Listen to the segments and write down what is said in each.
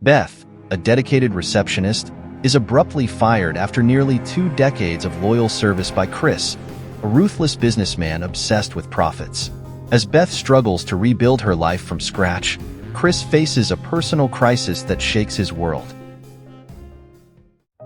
Beth, a dedicated receptionist, is abruptly fired after nearly 2 decades of loyal service by Chris, a ruthless businessman obsessed with profits. As Beth struggles to rebuild her life from scratch, Chris faces a personal crisis that shakes his world.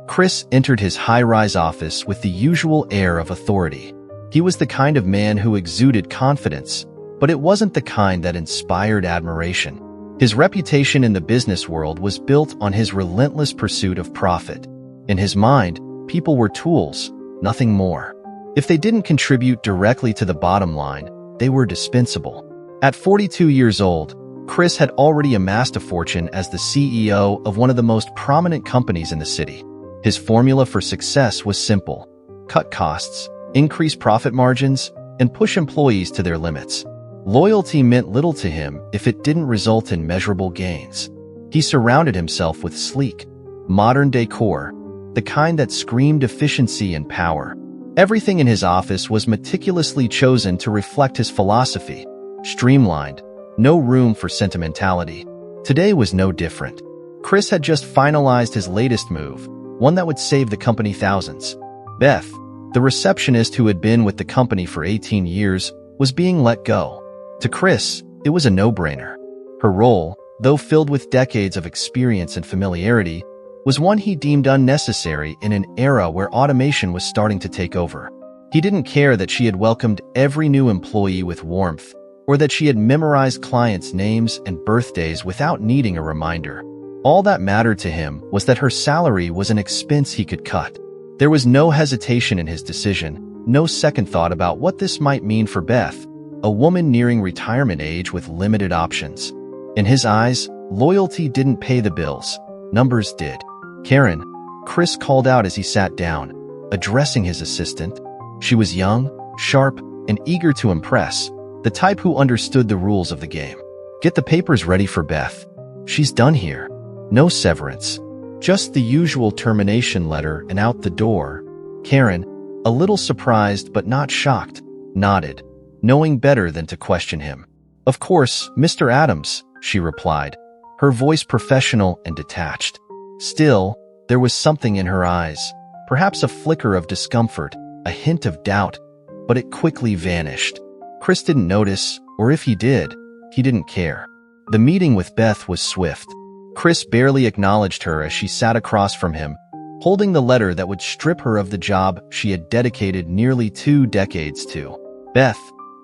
Chris entered his high-rise office with the usual air of authority. He was the kind of man who exuded confidence, but it wasn't the kind that inspired admiration. His reputation in the business world was built on his relentless pursuit of profit. In his mind, people were tools, nothing more. If they didn't contribute directly to the bottom line, they were dispensable. At 42 years old, Chris had already amassed a fortune as the CEO of one of the most prominent companies in the city. His formula for success was simple: cut costs, increase profit margins, and push employees to their limits. Loyalty meant little to him if it didn't result in measurable gains. He surrounded himself with sleek, modern decor, the kind that screamed efficiency and power. Everything in his office was meticulously chosen to reflect his philosophy: streamlined, no room for sentimentality. Today was no different. Chris had just finalized his latest move, one that would save the company thousands. Beth, the receptionist who had been with the company for 18 years, was being let go. To Chris, it was a no-brainer. Her role, though filled with decades of experience and familiarity, was one he deemed unnecessary in an era where automation was starting to take over. He didn't care that she had welcomed every new employee with warmth, or that she had memorized clients' names and birthdays without needing a reminder. All that mattered to him was that her salary was an expense he could cut. There was no hesitation in his decision, no second thought about what this might mean for Beth, a woman nearing retirement age with limited options. In his eyes, loyalty didn't pay the bills. Numbers did. "Karen," Chris called out as he sat down, addressing his assistant. She was young, sharp, and eager to impress, the type who understood the rules of the game. "Get the papers ready for Beth. She's done here. No severance. Just the usual termination letter and out the door." Karen, a little surprised but not shocked, nodded, knowing better than to question him. "Of course, Mr. Adams," she replied, her voice professional and detached. Still, there was something in her eyes, perhaps a flicker of discomfort, a hint of doubt, but it quickly vanished. Chris didn't notice, or if he did, he didn't care. The meeting with Beth was swift. Chris barely acknowledged her as she sat across from him, holding the letter that would strip her of the job she had dedicated nearly 2 decades to. Beth,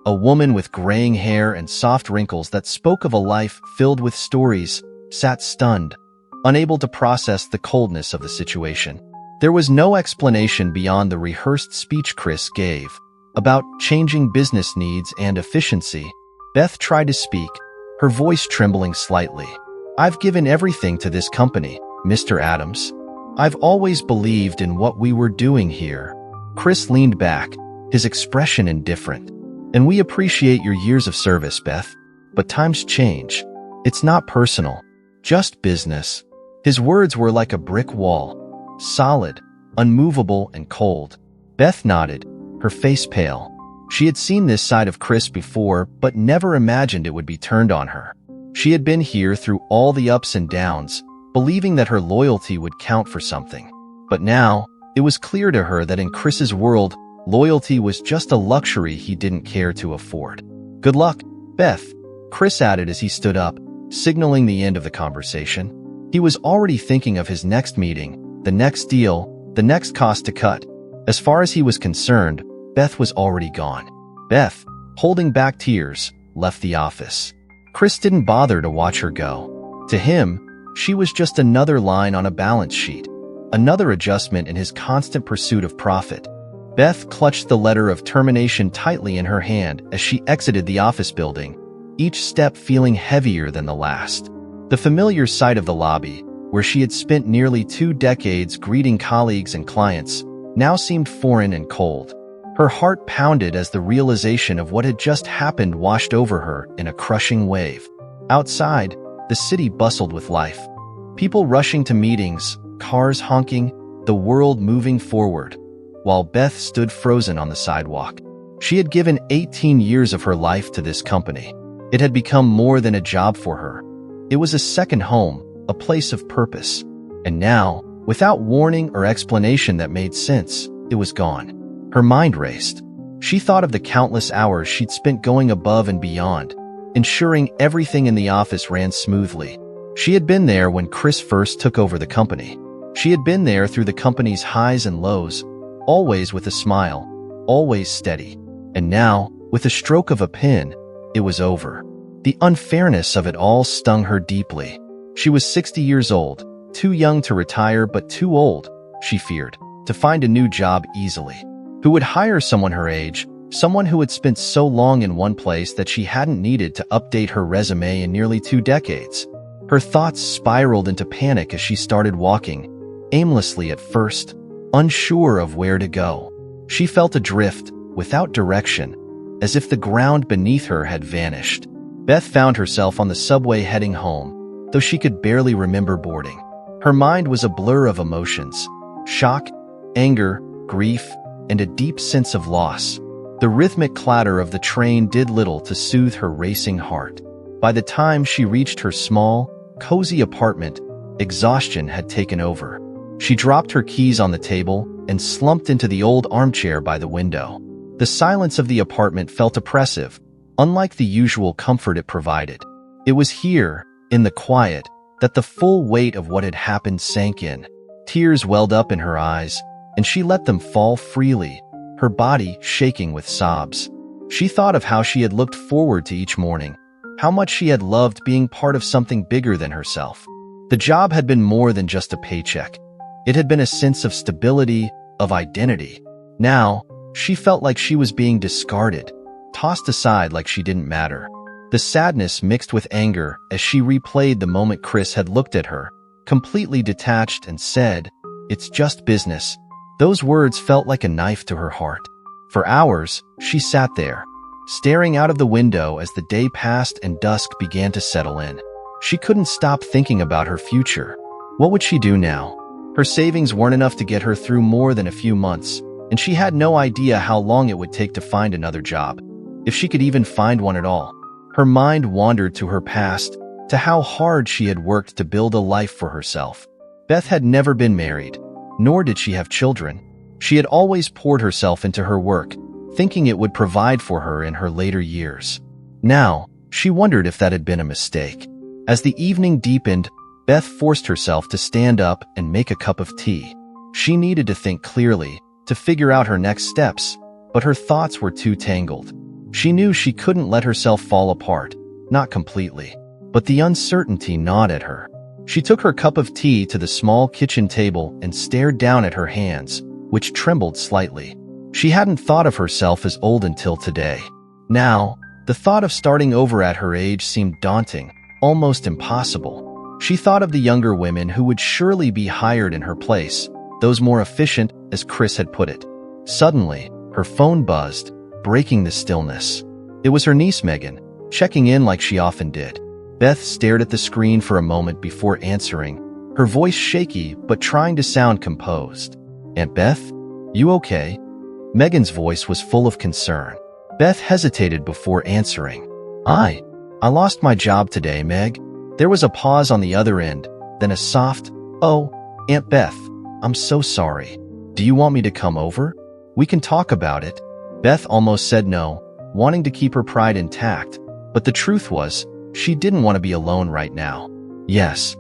a woman with graying hair and soft wrinkles that spoke of a life filled with stories, sat stunned, unable to process the coldness of the situation. There was no explanation beyond the rehearsed speech Chris gave about changing business needs and efficiency. Beth tried to speak, her voice trembling slightly. "I've given everything to this company, Mr. Adams. I've always believed in what we were doing here." Chris leaned back, his expression indifferent. "And we appreciate your years of service, Beth. But times change. It's not personal, just business." His words were like a brick wall, solid, unmovable, and cold. Beth nodded, her face pale. She had seen this side of Chris before, but never imagined it would be turned on her. She had been here through all the ups and downs, believing that her loyalty would count for something. But now, it was clear to her that in Chris's world, loyalty was just a luxury he didn't care to afford. "Good luck, Beth," Chris added as he stood up, signaling the end of the conversation. He was already thinking of his next meeting, the next deal, the next cost to cut. As far as he was concerned, Beth was already gone. Beth, holding back tears, left the office. Chris didn't bother to watch her go. To him, she was just another line on a balance sheet, another adjustment in his constant pursuit of profit. Beth clutched the letter of termination tightly in her hand as she exited the office building, each step feeling heavier than the last. The familiar sight of the lobby, where she had spent nearly 2 decades greeting colleagues and clients, now seemed foreign and cold. Her heart pounded as the realization of what had just happened washed over her in a crushing wave. Outside, the city bustled with life. People rushing to meetings, cars honking, the world moving forward, while Beth stood frozen on the sidewalk. She had given 18 years of her life to this company. It had become more than a job for her. It was a second home, a place of purpose. And now, without warning or explanation that made sense, it was gone. Her mind raced. She thought of the countless hours she'd spent going above and beyond, ensuring everything in the office ran smoothly. She had been there when Chris first took over the company. She had been there through the company's highs and lows, always with a smile, always steady. And now, with a stroke of a pen, it was over. The unfairness of it all stung her deeply. She was 60 years old, too young to retire but too old, she feared, to find a new job easily. Who would hire someone her age, someone who had spent so long in one place that she hadn't needed to update her resume in nearly 2 decades? Her thoughts spiraled into panic as she started walking, aimlessly at first, unsure of where to go. She felt adrift, without direction, as if the ground beneath her had vanished. Beth found herself on the subway heading home, though she could barely remember boarding. Her mind was a blur of emotions: shock, anger, grief, and a deep sense of loss. The rhythmic clatter of the train did little to soothe her racing heart. By the time she reached her small, cozy apartment, exhaustion had taken over. She dropped her keys on the table and slumped into the old armchair by the window. The silence of the apartment felt oppressive, unlike the usual comfort it provided. It was here, in the quiet, that the full weight of what had happened sank in. Tears welled up in her eyes, and she let them fall freely, her body shaking with sobs. She thought of how she had looked forward to each morning, how much she had loved being part of something bigger than herself. The job had been more than just a paycheck. It had been a sense of stability, of identity. Now, she felt like she was being discarded, tossed aside like she didn't matter. The sadness mixed with anger as she replayed the moment Chris had looked at her, completely detached, and said, "It's just business." Those words felt like a knife to her heart. For hours, she sat there, staring out of the window as the day passed and dusk began to settle in. She couldn't stop thinking about her future. What would she do now? Her savings weren't enough to get her through more than a few months, and she had no idea how long it would take to find another job, if she could even find one at all. Her mind wandered to her past, to how hard she had worked to build a life for herself. Beth had never been married, nor did she have children. She had always poured herself into her work, thinking it would provide for her in her later years. Now, she wondered if that had been a mistake. As the evening deepened, Beth forced herself to stand up and make a cup of tea. She needed to think clearly, to figure out her next steps, but her thoughts were too tangled. She knew she couldn't let herself fall apart, not completely, but the uncertainty gnawed at her. She took her cup of tea to the small kitchen table and stared down at her hands, which trembled slightly. She hadn't thought of herself as old until today. Now, the thought of starting over at her age seemed daunting, almost impossible. She thought of the younger women who would surely be hired in her place, those more efficient, as Chris had put it. Suddenly, her phone buzzed, breaking the stillness. It was her niece Megan, checking in like she often did. Beth stared at the screen for a moment before answering, her voice shaky but trying to sound composed. "Aunt Beth, you okay?" Megan's voice was full of concern. Beth hesitated before answering. I lost my job today, Meg." There was a pause on the other end, then a soft, "Oh, Aunt Beth, I'm so sorry. Do you want me to come over? We can talk about it." Beth almost said no, wanting to keep her pride intact, but the truth was, she didn't want to be alone right now. Yes,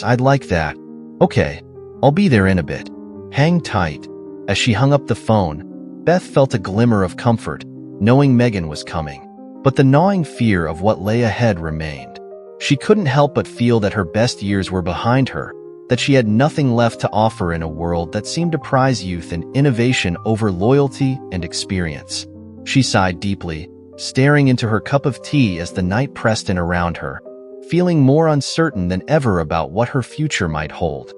I'd like that. Okay, I'll be there in a bit. Hang tight." As she hung up the phone, Beth felt a glimmer of comfort, knowing Megan was coming. But the gnawing fear of what lay ahead remained. She couldn't help but feel that her best years were behind her, that she had nothing left to offer in a world that seemed to prize youth and innovation over loyalty and experience. She sighed deeply, staring into her cup of tea as the night pressed in around her, feeling more uncertain than ever about what her future might hold.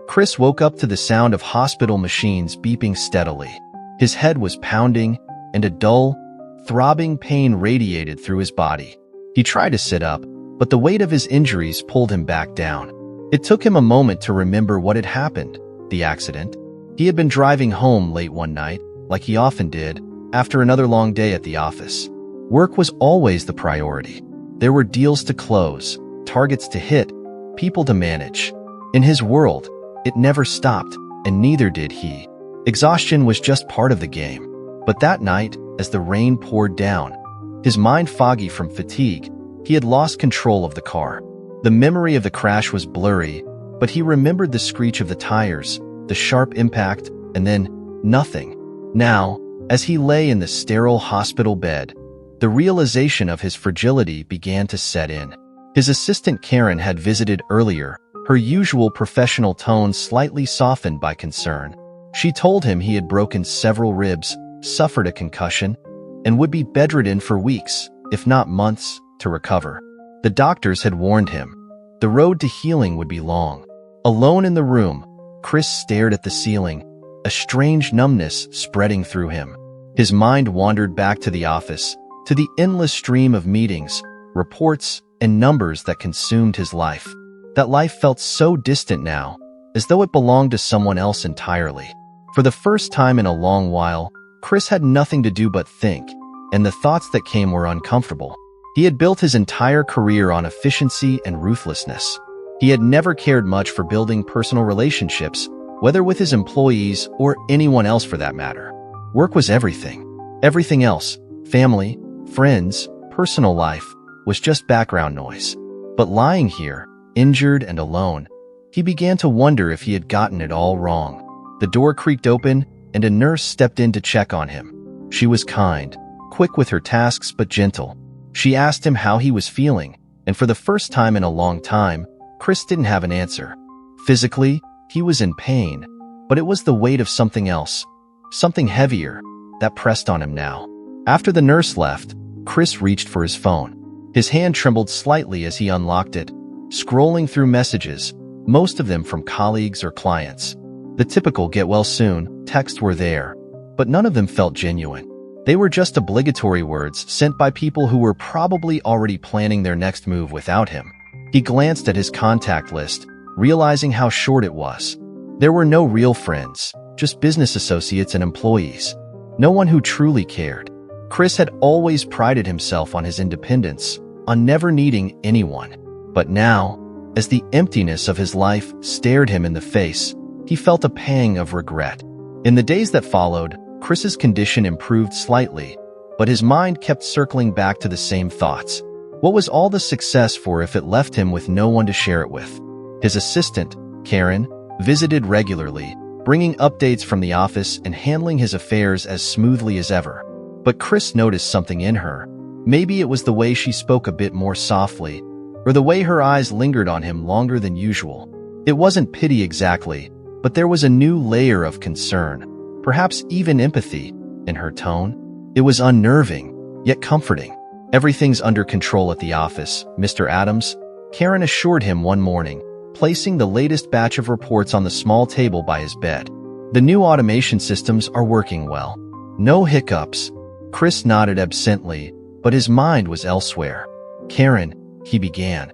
Chris woke up to the sound of hospital machines beeping steadily. His head was pounding, and a dull, throbbing pain radiated through his body. He tried to sit up, but the weight of his injuries pulled him back down. It took him a moment to remember what had happened, the accident. He had been driving home late one night, like he often did, after another long day at the office. Work was always the priority. There were deals to close, targets to hit, people to manage. In his world, it never stopped, and neither did he. Exhaustion was just part of the game. But that night, as the rain poured down, his mind foggy from fatigue, he had lost control of the car. The memory of the crash was blurry, but he remembered the screech of the tires, the sharp impact, and then nothing. Now, as he lay in the sterile hospital bed, the realization of his fragility began to set in. His assistant Karen had visited earlier, her usual professional tone slightly softened by concern. She told him he had broken several ribs, suffered a concussion, and would be bedridden for weeks, if not months, to recover. The doctors had warned him. The road to healing would be long. Alone in the room, Chris stared at the ceiling, a strange numbness spreading through him. His mind wandered back to the office, to the endless stream of meetings, reports, and numbers that consumed his life. That life felt so distant now, as though it belonged to someone else entirely. For the first time in a long while, Chris had nothing to do but think, and the thoughts that came were uncomfortable. He had built his entire career on efficiency and ruthlessness. He had never cared much for building personal relationships, whether with his employees or anyone else for that matter. Work was everything. Everything else, family, friends, personal life, was just background noise. But lying here, injured and alone, he began to wonder if he had gotten it all wrong. The door creaked open, and a nurse stepped in to check on him. She was kind, quick with her tasks but gentle. She asked him how he was feeling, and for the first time in a long time, Chris didn't have an answer. Physically, he was in pain, but it was the weight of something else, something heavier, that pressed on him now. After the nurse left, Chris reached for his phone. His hand trembled slightly as he unlocked it, scrolling through messages, most of them from colleagues or clients. The typical "get well soon" texts were there, but none of them felt genuine. They were just obligatory words sent by people who were probably already planning their next move without him. He glanced at his contact list, realizing how short it was. There were no real friends, just business associates and employees. No one who truly cared. Chris had always prided himself on his independence, on never needing anyone. But now, as the emptiness of his life stared him in the face, he felt a pang of regret. In the days that followed, Chris's condition improved slightly, but his mind kept circling back to the same thoughts. What was all the success for if it left him with no one to share it with? His assistant, Karen, visited regularly, bringing updates from the office and handling his affairs as smoothly as ever. But Chris noticed something in her. Maybe it was the way she spoke a bit more softly, or the way her eyes lingered on him longer than usual. It wasn't pity exactly, but there was a new layer of concern, perhaps even empathy, in her tone. It was unnerving, yet comforting. "Everything's under control at the office, Mr. Adams," Karen assured him one morning, placing the latest batch of reports on the small table by his bed. "The new automation systems are working well. No hiccups." Chris nodded absently, but his mind was elsewhere. "Karen," he began,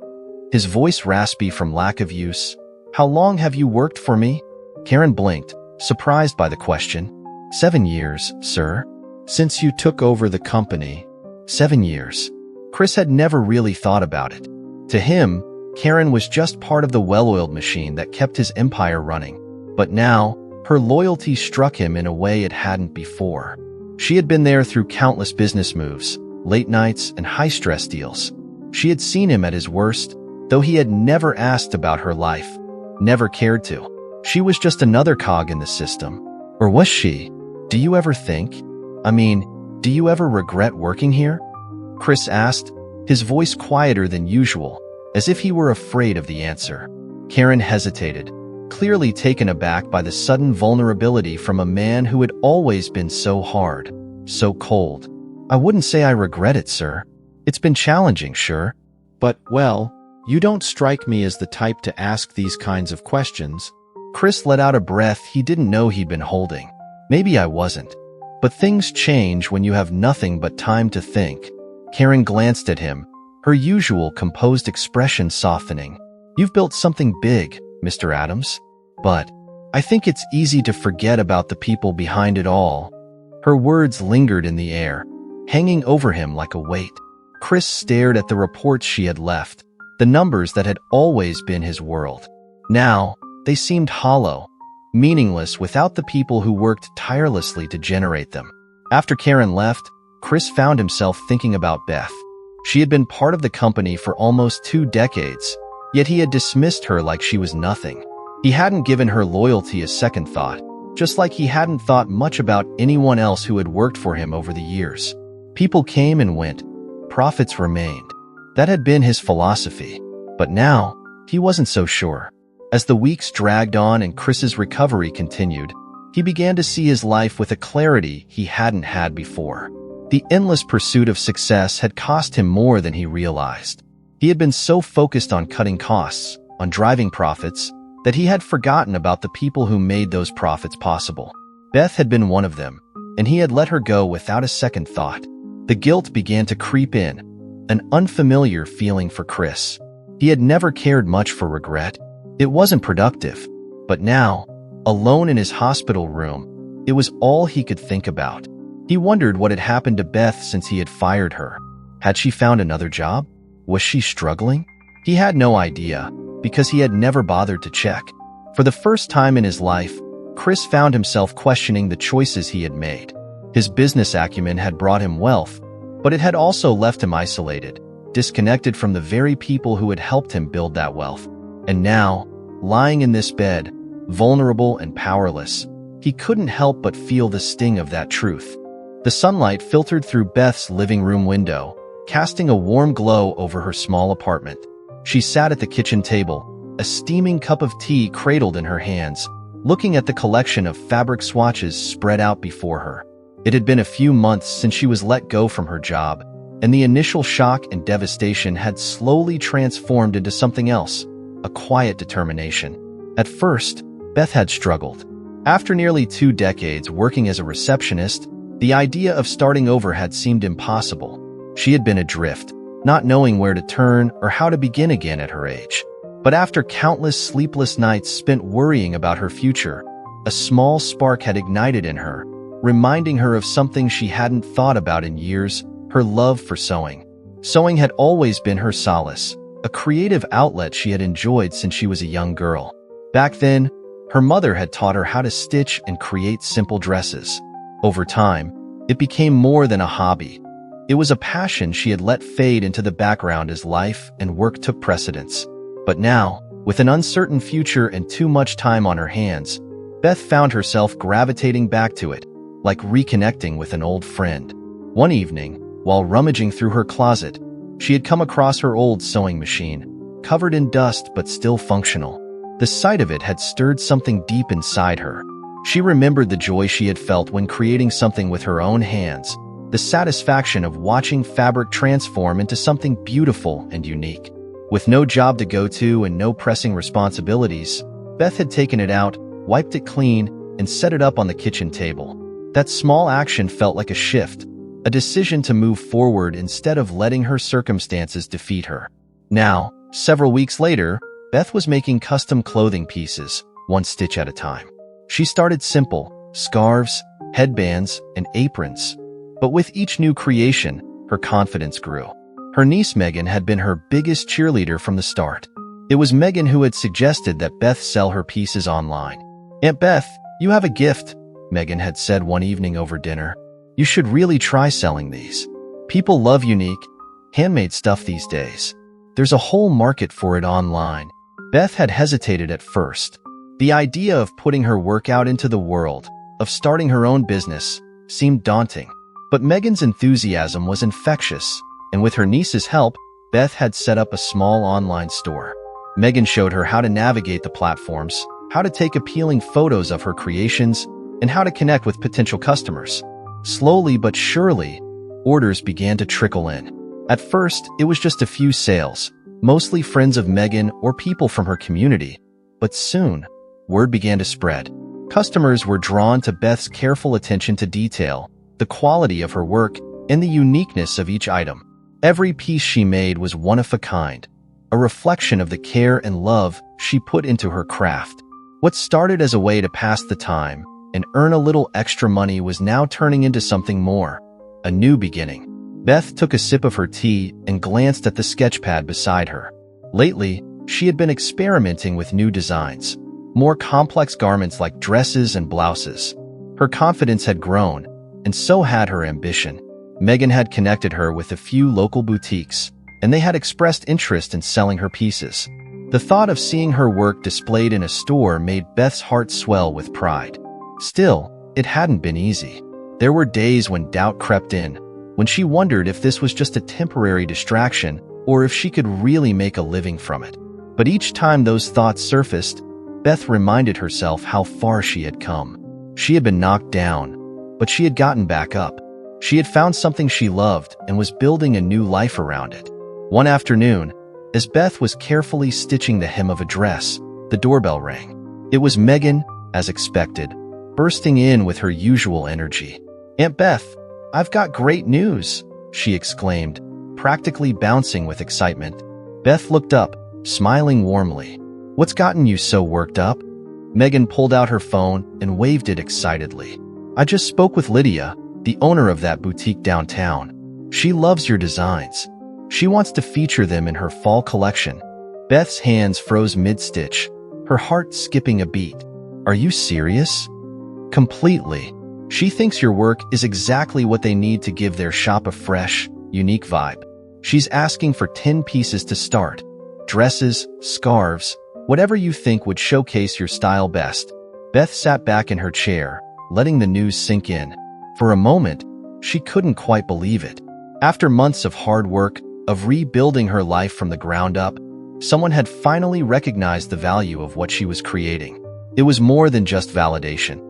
his voice raspy from lack of use, "how long have you worked for me?" Karen blinked, surprised by the question. 7 years, sir. Since you took over the company." 7 years. Chris had never really thought about it. To him, Karen was just part of the well-oiled machine that kept his empire running. But now, her loyalty struck him in a way it hadn't before. She had been there through countless business moves, late nights, and high-stress deals. She had seen him at his worst, though he had never asked about her life, never cared to. She was just another cog in the system. Or was she? "Do you ever think? Do you ever regret working here?" Chris asked, his voice quieter than usual, as if he were afraid of the answer. Karen hesitated, clearly taken aback by the sudden vulnerability from a man who had always been so hard, so cold. "I wouldn't say I regret it, sir. It's been challenging, sure. But, well, you don't strike me as the type to ask these kinds of questions." Chris let out a breath he didn't know he'd been holding. "Maybe I wasn't. But things change when you have nothing but time to think." Karen glanced at him, her usual composed expression softening. "You've built something big, Mr. Adams. But I think it's easy to forget about the people behind it all." Her words lingered in the air, hanging over him like a weight. Chris stared at the reports she had left, the numbers that had always been his world. Now, they seemed hollow, meaningless without the people who worked tirelessly to generate them. After Karen left, Chris found himself thinking about Beth. She had been part of the company for almost 2 decades, yet he had dismissed her like she was nothing. He hadn't given her loyalty a second thought, just like he hadn't thought much about anyone else who had worked for him over the years. People came and went, profits remained. That had been his philosophy. But now, he wasn't so sure. As the weeks dragged on and Chris's recovery continued, he began to see his life with a clarity he hadn't had before. The endless pursuit of success had cost him more than he realized. He had been so focused on cutting costs, on driving profits, that he had forgotten about the people who made those profits possible. Beth had been one of them, and he had let her go without a second thought. The guilt began to creep in, an unfamiliar feeling for Chris. He had never cared much for regret. It wasn't productive. But now, alone in his hospital room, it was all he could think about. He wondered what had happened to Beth since he had fired her. Had she found another job? Was she struggling? He had no idea, because he had never bothered to check. For the first time in his life, Chris found himself questioning the choices he had made. His business acumen had brought him wealth, but it had also left him isolated, disconnected from the very people who had helped him build that wealth. And now, lying in this bed, vulnerable and powerless, he couldn't help but feel the sting of that truth. The sunlight filtered through Beth's living room window, casting a warm glow over her small apartment. She sat at the kitchen table, a steaming cup of tea cradled in her hands, looking at the collection of fabric swatches spread out before her. It had been a few months since she was let go from her job, and the initial shock and devastation had slowly transformed into something else, a quiet determination. At first, Beth had struggled. After nearly 2 decades working as a receptionist, the idea of starting over had seemed impossible. She had been adrift, not knowing where to turn or how to begin again at her age. But after countless sleepless nights spent worrying about her future, a small spark had ignited in her, reminding her of something she hadn't thought about in years, her love for sewing. Sewing had always been her solace, a creative outlet she had enjoyed since she was a young girl. Back then, her mother had taught her how to stitch and create simple dresses. Over time, it became more than a hobby. It was a passion she had let fade into the background as life and work took precedence. But now, with an uncertain future and too much time on her hands, Beth found herself gravitating back to it, like reconnecting with an old friend. One evening, while rummaging through her closet, she had come across her old sewing machine, covered in dust but still functional. The sight of it had stirred something deep inside her. She remembered the joy she had felt when creating something with her own hands, the satisfaction of watching fabric transform into something beautiful and unique. With no job to go to and no pressing responsibilities, Beth had taken it out, wiped it clean, and set it up on the kitchen table. That small action felt like a shift, a decision to move forward instead of letting her circumstances defeat her. Now, several weeks later, Beth was making custom clothing pieces, one stitch at a time. She started simple, scarves, headbands, and aprons. But with each new creation, her confidence grew. Her niece Megan had been her biggest cheerleader from the start. It was Megan who had suggested that Beth sell her pieces online. "Aunt Beth, you have a gift," Megan had said one evening over dinner. "You should really try selling these. People love unique, handmade stuff these days. There's a whole market for it online." Beth had hesitated at first. The idea of putting her work out into the world, of starting her own business, seemed daunting. But Megan's enthusiasm was infectious, and with her niece's help, Beth had set up a small online store. Megan showed her how to navigate the platforms, how to take appealing photos of her creations, and how to connect with potential customers. Slowly but surely, orders began to trickle in. At first, it was just a few sales, mostly friends of Megan or people from her community. But soon, word began to spread. Customers were drawn to Beth's careful attention to detail, the quality of her work, and the uniqueness of each item. Every piece she made was one of a kind, a reflection of the care and love she put into her craft. What started as a way to pass the time and earn a little extra money was now turning into something more, a new beginning. Beth took a sip of her tea and glanced at the sketchpad beside her. Lately, she had been experimenting with new designs, more complex garments like dresses and blouses. Her confidence had grown, and so had her ambition. Megan had connected her with a few local boutiques, and they had expressed interest in selling her pieces. The thought of seeing her work displayed in a store made Beth's heart swell with pride. Still, it hadn't been easy. There were days when doubt crept in, when she wondered if this was just a temporary distraction or if she could really make a living from it. But each time those thoughts surfaced, Beth reminded herself how far she had come. She had been knocked down, but she had gotten back up. She had found something she loved and was building a new life around it. One afternoon, as Beth was carefully stitching the hem of a dress, the doorbell rang. It was Megan, as expected, bursting in with her usual energy. "Aunt Beth, I've got great news," she exclaimed, practically bouncing with excitement. Beth looked up, smiling warmly. "What's gotten you so worked up?" Megan pulled out her phone and waved it excitedly. "I just spoke with Lydia, the owner of that boutique downtown. She loves your designs. She wants to feature them in her fall collection." Beth's hands froze mid-stitch, her heart skipping a beat. "Are you serious?" "Completely. She thinks your work is exactly what they need to give their shop a fresh, unique vibe. She's asking for 10 pieces to start. Dresses, scarves, whatever you think would showcase your style best." Beth sat back in her chair, letting the news sink in. For a moment, she couldn't quite believe it. After months of hard work, of rebuilding her life from the ground up, someone had finally recognized the value of what she was creating. It was more than just validation.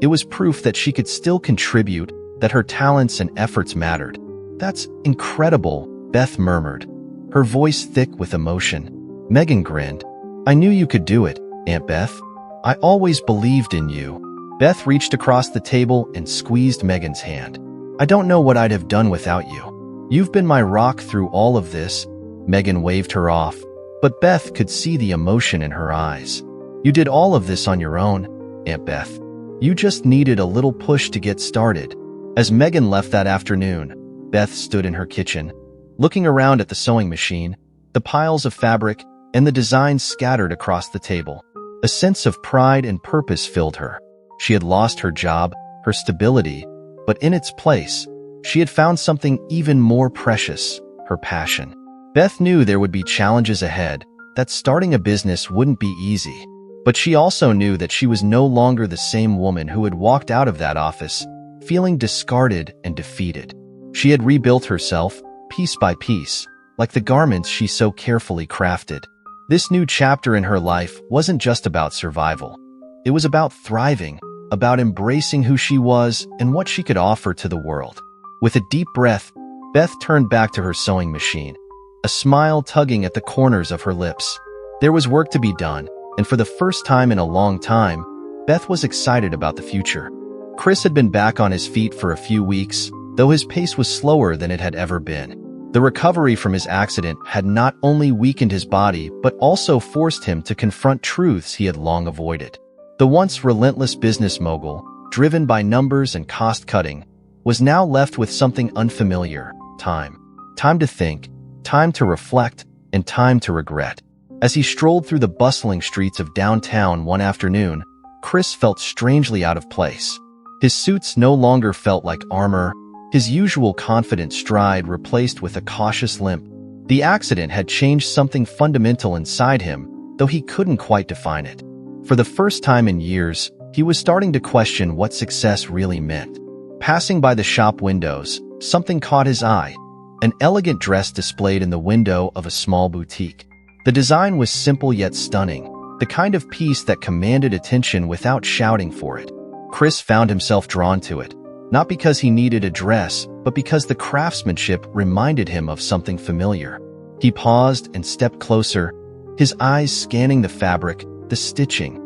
It was proof that she could still contribute, that her talents and efforts mattered. "That's incredible," Beth murmured, her voice thick with emotion. Megan grinned. "I knew you could do it, Aunt Beth. I always believed in you." Beth reached across the table and squeezed Megan's hand. "I don't know what I'd have done without you. You've been my rock through all of this." Megan waved her off, but Beth could see the emotion in her eyes. "You did all of this on your own, Aunt Beth. You just needed a little push to get started." As Megan left that afternoon, Beth stood in her kitchen, looking around at the sewing machine, the piles of fabric, and the designs scattered across the table. A sense of pride and purpose filled her. She had lost her job, her stability, but in its place, she had found something even more precious, her passion. Beth knew there would be challenges ahead, that starting a business wouldn't be easy. But she also knew that she was no longer the same woman who had walked out of that office, feeling discarded and defeated. She had rebuilt herself, piece by piece, like the garments she so carefully crafted. This new chapter in her life wasn't just about survival. It was about thriving, about embracing who she was and what she could offer to the world. With a deep breath, Beth turned back to her sewing machine, a smile tugging at the corners of her lips. There was work to be done, and for the first time in a long time, Beth was excited about the future. Chris had been back on his feet for a few weeks, though his pace was slower than it had ever been. The recovery from his accident had not only weakened his body, but also forced him to confront truths he had long avoided. The once relentless business mogul, driven by numbers and cost-cutting, was now left with something unfamiliar: time. Time to think, time to reflect, and time to regret. As he strolled through the bustling streets of downtown one afternoon, Chris felt strangely out of place. His suits no longer felt like armor, his usual confident stride replaced with a cautious limp. The accident had changed something fundamental inside him, though he couldn't quite define it. For the first time in years, he was starting to question what success really meant. Passing by the shop windows, something caught his eye: an elegant dress displayed in the window of a small boutique. The design was simple yet stunning, the kind of piece that commanded attention without shouting for it. Chris found himself drawn to it, not because he needed a dress, but because the craftsmanship reminded him of something familiar. He paused and stepped closer, his eyes scanning the fabric, the stitching.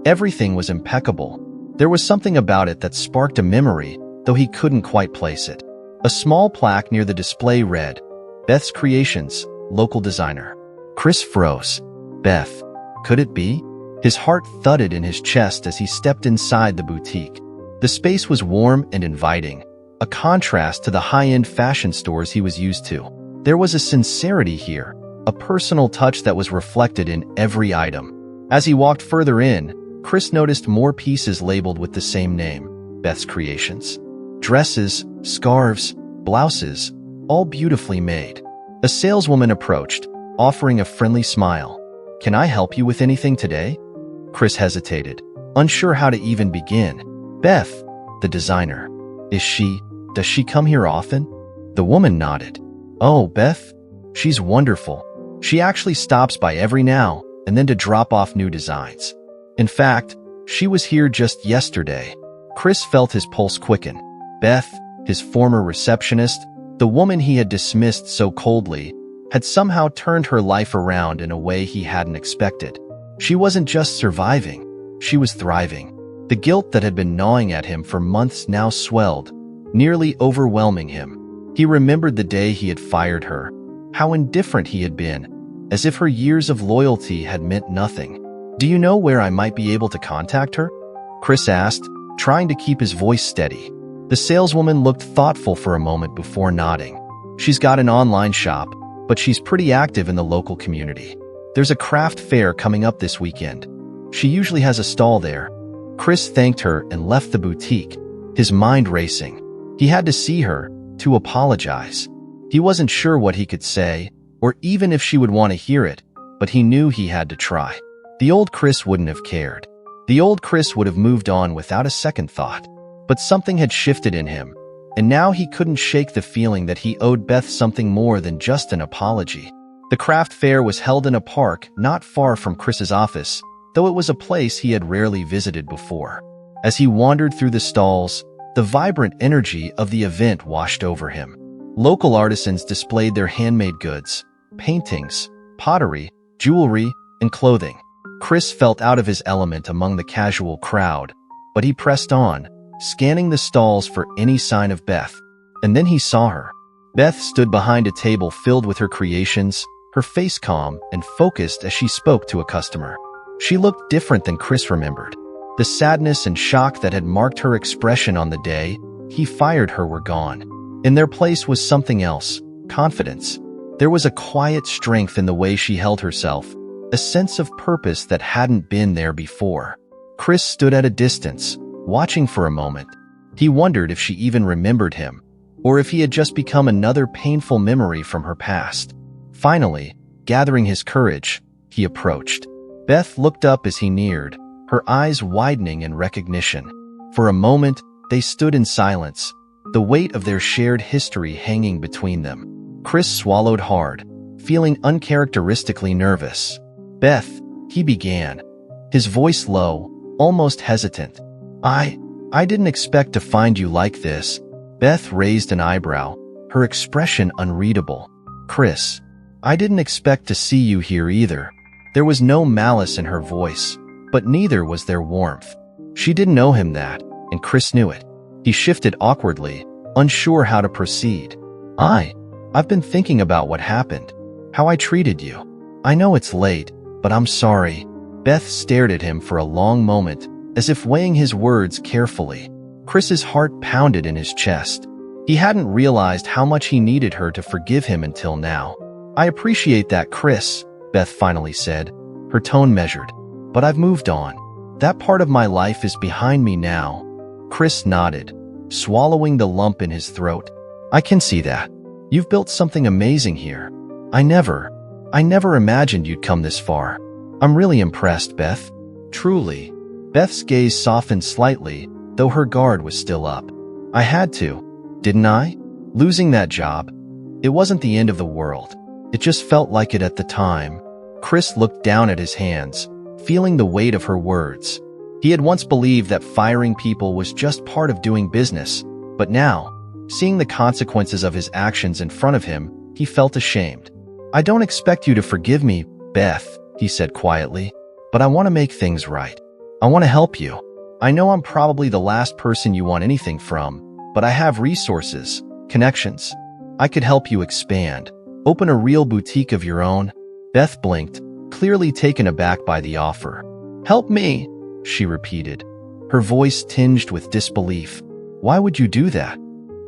Everything was impeccable. There was something about it that sparked a memory, though he couldn't quite place it. A small plaque near the display read, "Beth's Creations, Local Designer." Chris froze. Beth. Could it be? His heart thudded in his chest as he stepped inside the boutique. The space was warm and inviting, a contrast to the high-end fashion stores he was used to. There was a sincerity here, a personal touch that was reflected in every item. As he walked further in, Chris noticed more pieces labeled with the same name, Beth's Creations. Dresses, scarves, blouses, all beautifully made. A saleswoman approached, offering a friendly smile. "Can I help you with anything today?" Chris hesitated, unsure how to even begin. "Beth, the designer. Does she come here often?" The woman nodded. "Oh, Beth? She's wonderful. She actually stops by every now and then to drop off new designs. In fact, she was here just yesterday." Chris felt his pulse quicken. Beth, his former receptionist, the woman he had dismissed so coldly, had somehow turned her life around in a way he hadn't expected. She wasn't just surviving, she was thriving. The guilt that had been gnawing at him for months now swelled, nearly overwhelming him. He remembered the day he had fired her, how indifferent he had been, as if her years of loyalty had meant nothing. "Do you know where I might be able to contact her?" Chris asked, trying to keep his voice steady. The saleswoman looked thoughtful for a moment before nodding. "She's got an online shop, but she's pretty active in the local community. There's a craft fair coming up this weekend. She usually has a stall there." Chris thanked her and left the boutique, his mind racing. He had to see her, to apologize. He wasn't sure what he could say, or even if she would want to hear it, but he knew he had to try. The old Chris wouldn't have cared. The old Chris would have moved on without a second thought. But something had shifted in him, and now he couldn't shake the feeling that he owed Beth something more than just an apology. The craft fair was held in a park not far from Chris's office, though it was a place he had rarely visited before. As he wandered through the stalls, the vibrant energy of the event washed over him. Local artisans displayed their handmade goods, paintings, pottery, jewelry, and clothing. Chris felt out of his element among the casual crowd, but he pressed on, scanning the stalls for any sign of Beth. And then he saw her. Beth stood behind a table filled with her creations, her face calm and focused as she spoke to a customer. She looked different than Chris remembered. The sadness and shock that had marked her expression on the day he fired her were gone. In their place was something else, confidence. There was a quiet strength in the way she held herself, a sense of purpose that hadn't been there before. Chris stood at a distance, watching for a moment. He wondered if she even remembered him, or if he had just become another painful memory from her past. Finally, gathering his courage, he approached. Beth looked up as he neared, her eyes widening in recognition. For a moment, they stood in silence, the weight of their shared history hanging between them. Chris swallowed hard, feeling uncharacteristically nervous. "Beth," he began, his voice low, almost hesitant. I didn't expect to find you like this." Beth raised an eyebrow, her expression unreadable. "Chris, I didn't expect to see you here either." There was no malice in her voice, but neither was there warmth. She didn't know him that, and Chris knew it. He shifted awkwardly, unsure how to proceed. I've been thinking about what happened, how I treated you. I know it's late, but I'm sorry." Beth stared at him for a long moment, as if weighing his words carefully. Chris's heart pounded in his chest. He hadn't realized how much he needed her to forgive him until now. "I appreciate that, Chris," Beth finally said, her tone measured. "But I've moved on. That part of my life is behind me now." Chris nodded, swallowing the lump in his throat. "I can see that. You've built something amazing here. I never imagined you'd come this far. I'm really impressed, Beth. Truly." Beth's gaze softened slightly, though her guard was still up. "I had to, didn't I? Losing that job. It wasn't the end of the world. It just felt like it at the time." Chris looked down at his hands, feeling the weight of her words. He had once believed that firing people was just part of doing business, but now, seeing the consequences of his actions in front of him, he felt ashamed. "I don't expect you to forgive me, Beth," he said quietly, "but I want to make things right. I want to help you. I know I'm probably the last person you want anything from, but I have resources, connections. I could help you expand, open a real boutique of your own." Beth blinked, clearly taken aback by the offer. "Help me," she repeated, her voice tinged with disbelief. "Why would you do that?"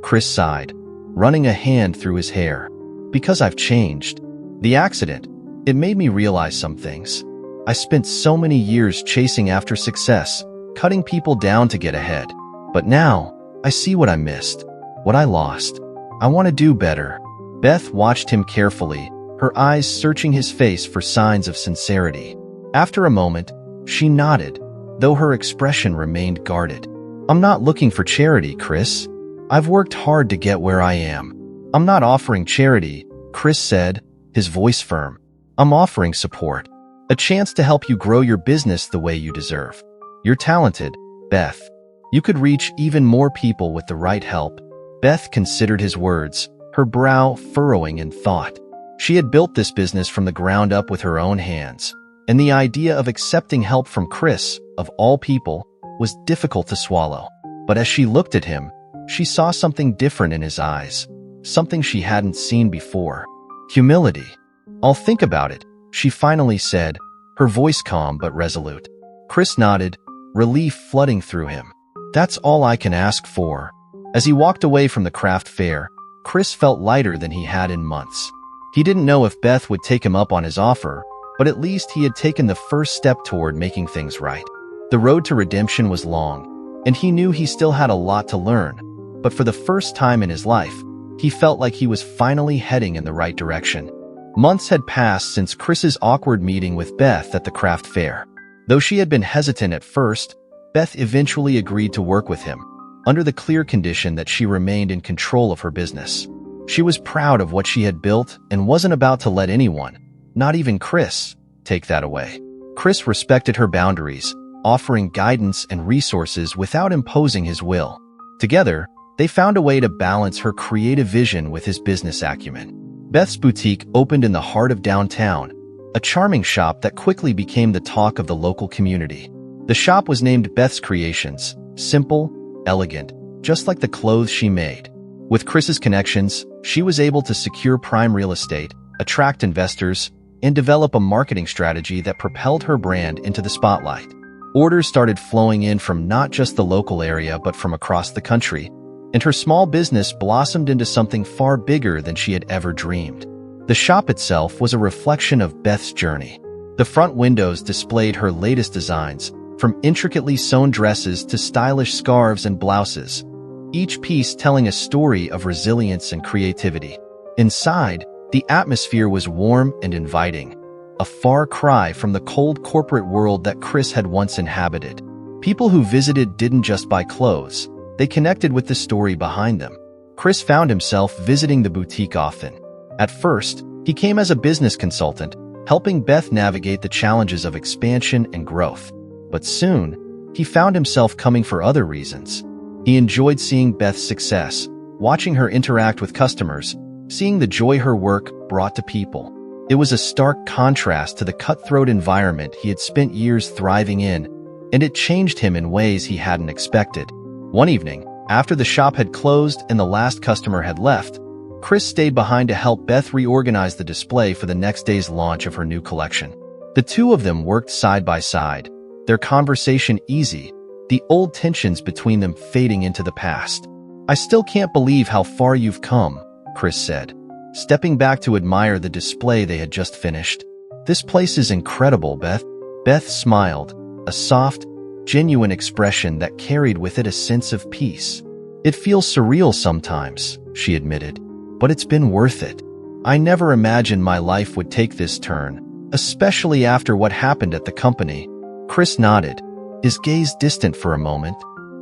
Chris sighed, running a hand through his hair. "Because I've changed. The accident, It made me realize some things. I spent so many years chasing after success, cutting people down to get ahead. But now, I see what I missed, what I lost. I want to do better. Beth watched him carefully, her eyes searching his face for signs of sincerity. After a moment, she nodded, though her expression remained guarded. I'm not looking for charity, Chris. I've worked hard to get where I am. I'm not offering charity, Chris said, his voice firm. I'm offering support. A chance to help you grow your business the way you deserve. You're talented, Beth. You could reach even more people with the right help. Beth considered his words, her brow furrowing in thought. She had built this business from the ground up with her own hands, and the idea of accepting help from Chris, of all people, was difficult to swallow. But as she looked at him, she saw something different in his eyes, something she hadn't seen before. Humility. I'll think about it, she finally said, her voice calm but resolute. Chris nodded, relief flooding through him. That's all I can ask for. As he walked away from the craft fair, Chris felt lighter than he had in months. He didn't know if Beth would take him up on his offer, but at least he had taken the first step toward making things right. The road to redemption was long, and he knew he still had a lot to learn, but for the first time in his life, he felt like he was finally heading in the right direction. Months had passed since Chris's awkward meeting with Beth at the craft fair. Though she had been hesitant at first, Beth eventually agreed to work with him, under the clear condition that she remained in control of her business. She was proud of what she had built and wasn't about to let anyone, not even Chris, take that away. Chris respected her boundaries, offering guidance and resources without imposing his will. Together, they found a way to balance her creative vision with his business acumen. Beth's boutique opened in the heart of downtown, a charming shop that quickly became the talk of the local community. The shop was named Beth's Creations, simple, elegant, just like the clothes she made. With Chris's connections, she was able to secure prime real estate, attract investors, and develop a marketing strategy that propelled her brand into the spotlight. Orders started flowing in from not just the local area but from across the country, and her small business blossomed into something far bigger than she had ever dreamed. The shop itself was a reflection of Beth's journey. The front windows displayed her latest designs, from intricately sewn dresses to stylish scarves and blouses, each piece telling a story of resilience and creativity. Inside, the atmosphere was warm and inviting, a far cry from the cold corporate world that Chris had once inhabited. People who visited didn't just buy clothes, they connected with the story behind them. Chris found himself visiting the boutique often. At first, he came as a business consultant, helping Beth navigate the challenges of expansion and growth. But soon, he found himself coming for other reasons. He enjoyed seeing Beth's success, watching her interact with customers, seeing the joy her work brought to people. It was a stark contrast to the cutthroat environment he had spent years thriving in, and it changed him in ways he hadn't expected. One evening, after the shop had closed and the last customer had left, Chris stayed behind to help Beth reorganize the display for the next day's launch of her new collection. The two of them worked side by side, their conversation easy, the old tensions between them fading into the past. I still can't believe how far you've come, Chris said, stepping back to admire the display they had just finished. This place is incredible, Beth. Beth smiled, a soft, genuine expression that carried with it a sense of peace. It feels surreal sometimes, she admitted, but it's been worth it. I never imagined my life would take this turn, especially after what happened at the company. Chris nodded, his gaze distant for a moment.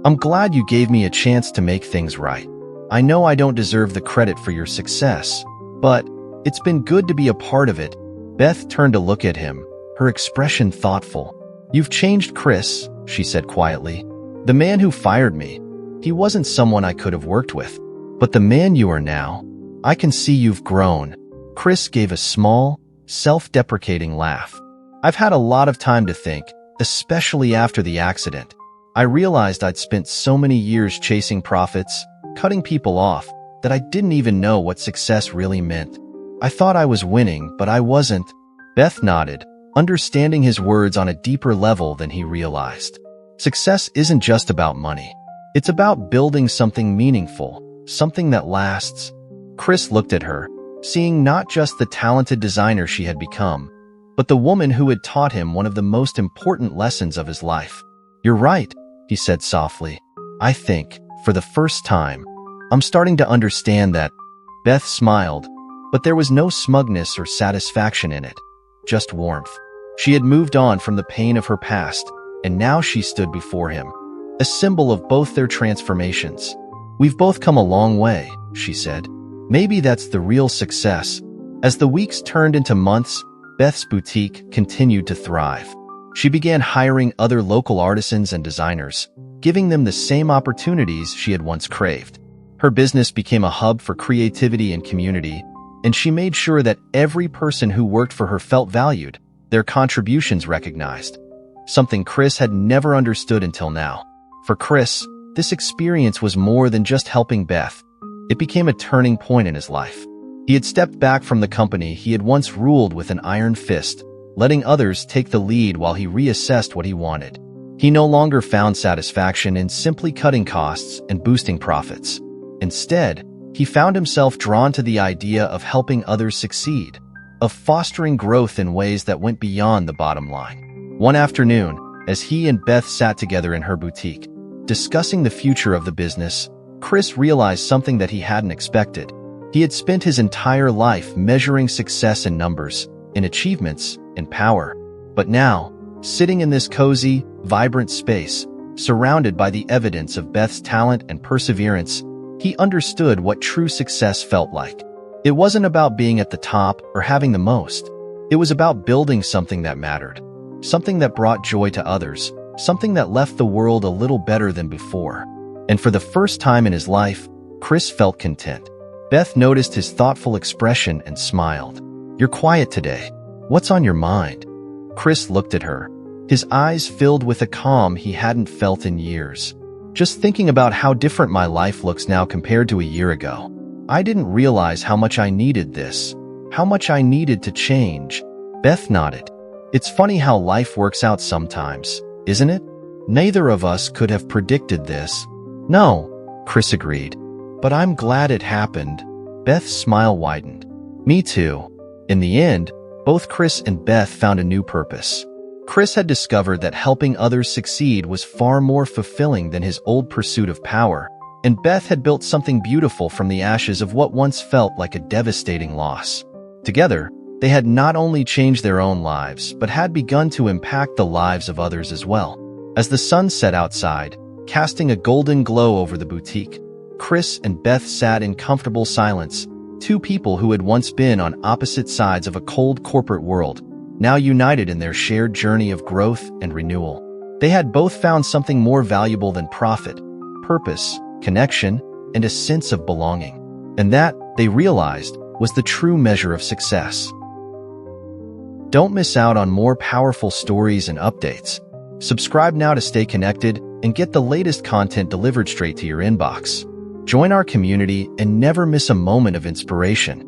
I'm glad you gave me a chance to make things right. I know I don't deserve the credit for your success, but it's been good to be a part of it. Beth turned to look at him, her expression thoughtful. You've changed, Chris, she said quietly. The man who fired me, he wasn't someone I could have worked with. But the man you are now, I can see you've grown. Chris gave a small, self-deprecating laugh. I've had a lot of time to think, especially after the accident. I realized I'd spent so many years chasing profits, cutting people off, that I didn't even know what success really meant. I thought I was winning, but I wasn't. Beth nodded, understanding his words on a deeper level than he realized. Success isn't just about money. It's about building something meaningful, something that lasts. Chris looked at her, seeing not just the talented designer she had become, but the woman who had taught him one of the most important lessons of his life. "You're right," he said softly. "I think, for the first time, I'm starting to understand that." Beth smiled, but there was no smugness or satisfaction in it, just warmth. She had moved on from the pain of her past, and now she stood before him, a symbol of both their transformations. "We've both come a long way," she said. "Maybe that's the real success." As the weeks turned into months, Beth's boutique continued to thrive. She began hiring other local artisans and designers, giving them the same opportunities she had once craved. Her business became a hub for creativity and community, and she made sure that every person who worked for her felt valued, their contributions recognized. Something Chris had never understood until now. For Chris, this experience was more than just helping Beth. It became a turning point in his life. He had stepped back from the company he had once ruled with an iron fist, letting others take the lead while he reassessed what he wanted. He no longer found satisfaction in simply cutting costs and boosting profits. Instead, he found himself drawn to the idea of helping others succeed, of fostering growth in ways that went beyond the bottom line. One afternoon, as he and Beth sat together in her boutique, discussing the future of the business, Chris realized something that he hadn't expected. He had spent his entire life measuring success in numbers, in achievements, in power. But now, sitting in this cozy, vibrant space, surrounded by the evidence of Beth's talent and perseverance, he understood what true success felt like. It wasn't about being at the top or having the most. It was about building something that mattered, something that brought joy to others, something that left the world a little better than before. And for the first time in his life, Chris felt content. Beth noticed his thoughtful expression and smiled. "You're quiet today. What's on your mind?" Chris looked at her, his eyes filled with a calm he hadn't felt in years. "Just thinking about how different my life looks now compared to a year ago. I didn't realize how much I needed this, how much I needed to change." Beth nodded. "It's funny how life works out sometimes, isn't it? Neither of us could have predicted this." "No," Chris agreed. "But I'm glad it happened." Beth's smile widened. "Me too." In the end, both Chris and Beth found a new purpose. Chris had discovered that helping others succeed was far more fulfilling than his old pursuit of power, and Beth had built something beautiful from the ashes of what once felt like a devastating loss. Together, they had not only changed their own lives, but had begun to impact the lives of others as well. As the sun set outside, casting a golden glow over the boutique, Chris and Beth sat in comfortable silence, two people who had once been on opposite sides of a cold corporate world, now united in their shared journey of growth and renewal. They had both found something more valuable than profit: purpose, connection, and a sense of belonging. And that, they realized, was the true measure of success. Don't miss out on more powerful stories and updates. Subscribe now to stay connected and get the latest content delivered straight to your inbox. Join our community and never miss a moment of inspiration.